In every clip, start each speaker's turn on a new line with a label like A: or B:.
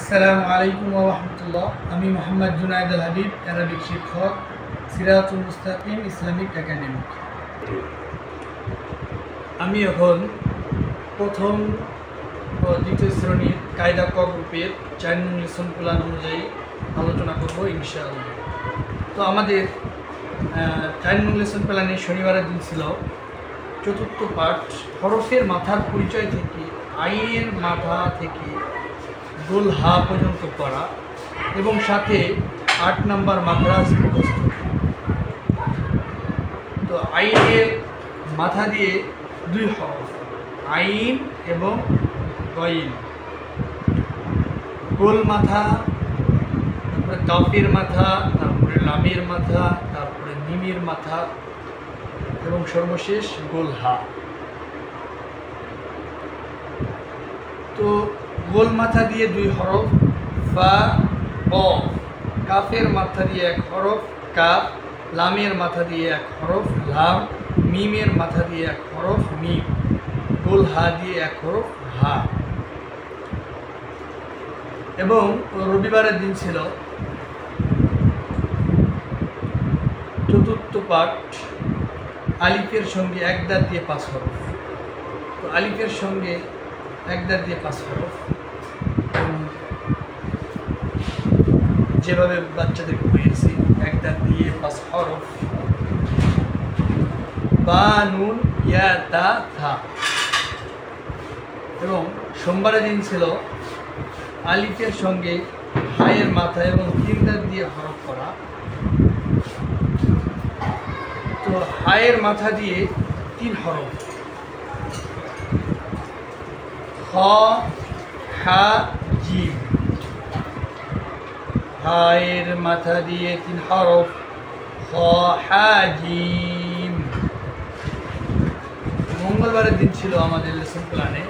A: আসসালামু আলাইকুম ওয়া রাহমাতুল্লাহ। আমি মোহাম্মদ জুনায়েদ আল হাবিব, অ্যারাবিক শিক্ষক, সিরাতুল মুস্তাকিম ইসলামিক একাডেমি। আমি এখন প্রথম ও দ্বিতীয় শ্রেণীর কায়দা ক গ্রুপের 4 নং লেসন প্ল্যান অনুযায়ী আলোচনা করব ইনশাআল্লাহ। তো আমাদের 4 নং লেসন প্ল্যানে শনিবারের দিন ছিল চতুর্থ পাঠ, হরফের মাথার পরিচয় থেকে আইনের মাথা থেকে গোল হা পর্যন্ত পড়া এবং সাথে 8 নম্বর মাখরাজ মুখস্থ। তো আইনের মাথা দিয়ে 2 হরফ, আইন এবং গইন। গোল মাথা, তারপরে কাফের মাথা, তারপরে লামের মাথা, তারপরে মিমের মাথা এবং সর্বশেষ গোল হা। তো গোল মাথা দিয়ে 2 হরফ ফা কফ, কাফের মাথা দিয়ে 1 হরফ কাফ, লামের মাথা দিয়ে 1 হরফ লাম, মিমের মাথা দিয়ে 1 হরফ মিম, গোল হা দিয়ে 1 হরফ হা। এবং রবিবারের দিন ছিল চতুর্থ পাঠ, আলিফের সঙ্গে 1 দাঁত দিয়ে 5 হরফ। তো আলিফের সঙ্গে 1 দাঁত দিয়ে 5 হরফ যেভাবে বাচ্চাদেরকে পড়িয়েছি, 1 দাঁত দিয়ে 5 হরফ, বা নুন ইয়া তা থা। এবং সোমবারের দিন ছিল আলিফের সঙ্গে হায়ের মাথা এবং 3 দাঁত দিয়ে হরফ করা। তো হায়ের মাথা দিয়ে 3 হরফ, খ হা জিম, হায়ের মাথা দিয়ে 3 হরফ, খ হা জিম। মঙ্গলবারের দিন ছিল আমাদের লেসন প্ল্যানে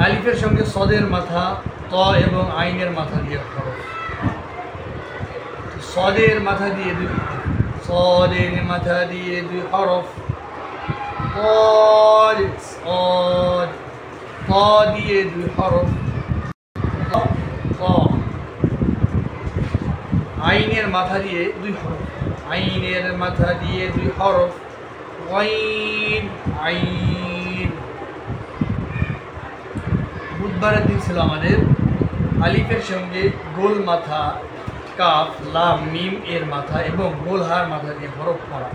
A: আলিফের সঙ্গে সদের মাথা, ত এবং আইনের মাথা দিয়ে হরফ। সদের মাথা দিয়ে 2 হরফ, সদের মাথা দিয়ে 2 হরফ, ত দিয়ে 2 হরফ, আইনের মাথা দিয়ে 2 হরফ, আইনের মাথা দিয়ে 2 হরফ, ওয়াইন আইন। বুধবারের দিন ছিল আমাদের আলিফের সঙ্গে গোল মাথা, কাফ লাম মিম এর মাথা এবং গোল হার মাথা দিয়ে হরফ পড়া।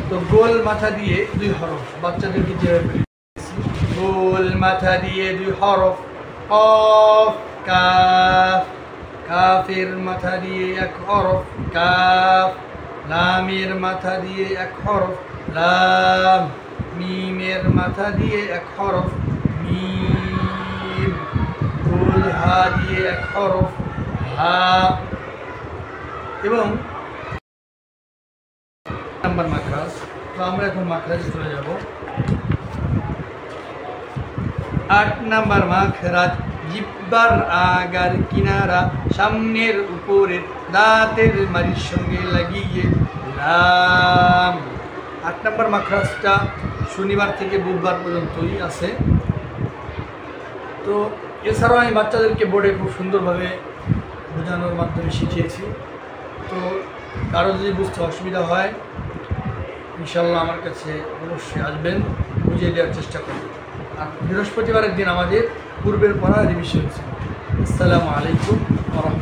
A: তো গোল মাথা দিয়ে 2 হরফ, বাচ্চাদেরকে যেভাবে গোল মাথা দিয়ে 2 হরফ, কফ কাফ, কাফের মাথা দিয়ে 1 হরফ কাফ, লামের মাথা দিয়ে 1 হরফ লাম, মিমের মাথা দিয়ে 1 হরফ মিম, গোল হা দিয়ে 1 হরফ হা। এবং নাম্বার মাখরাজ। তো আমরা এখন মাখরাজ চলে যাব। 8 নাম্বার মাখরাজ, জিব্বার আগার কিনারা সামনের উপরের দাঁতের মাড়ির সঙ্গে লাগিয়ে লাম। 8 নাম্বার মাখরাজটা শনিবার থেকে বুধবার পর্যন্তই আছে। তো এছাড়াও আমি বাচ্চাদেরকে বোর্ডে খুব সুন্দরভাবে বোঝানোর মাধ্যমে শিখিয়েছি। তো কারো যদি বুঝতে অসুবিধা হয় ইনশাল্লাহ আমার কাছে অবশ্যই আসবেন, বুঝিয়ে দেওয়ার চেষ্টা করবেন। আর বৃহস্পতিবারের দিন আমাদের পূর্বের পড়া রিভিশন ছিল। আসসালামু আলাইকুম ওয়া রাহমাতুল্লাহ।